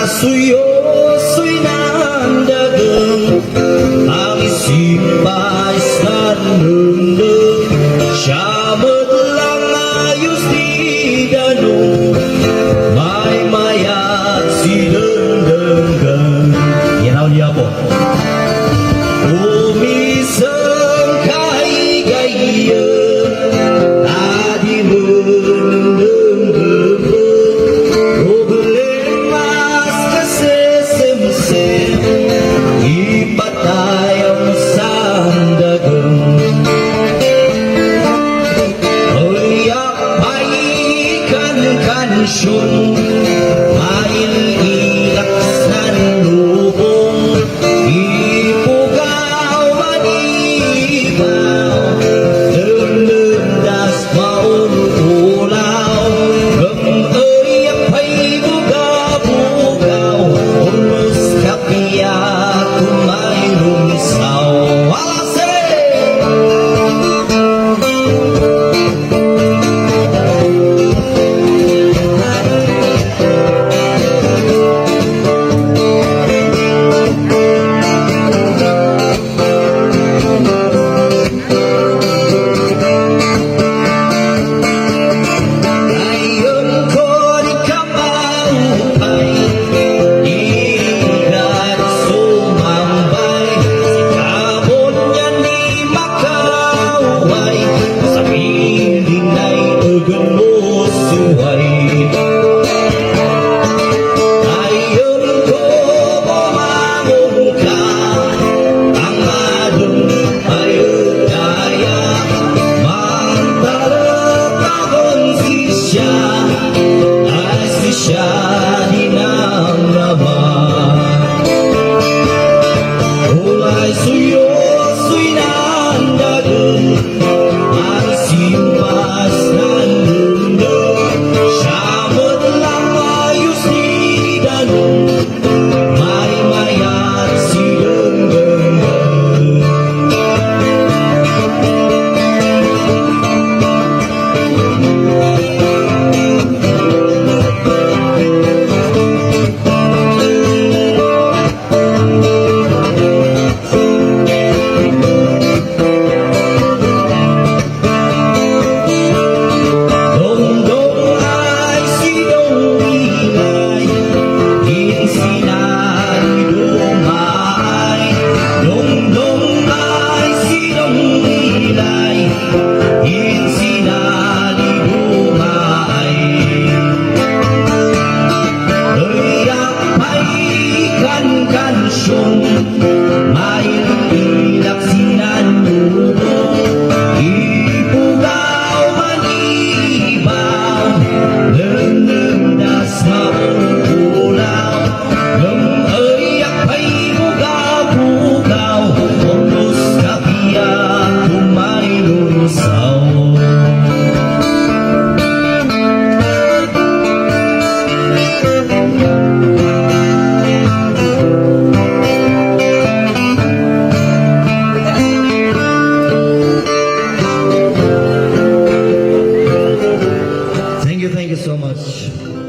suyo'y nandageng ang isimpay sa nundeng siya lang ayos di danong may mayat si dendenggang yan dia po umisang kay gaya tadi menendeng problemas kasesem-sem ipatayang sandageng oyak baikan kansyong mail ilaksan lubong ipugaw manibaw dendas maun ulaw gem-eyak pay buga-bugaw ulus kapiyak kumay lumisaw alase Thank you so much.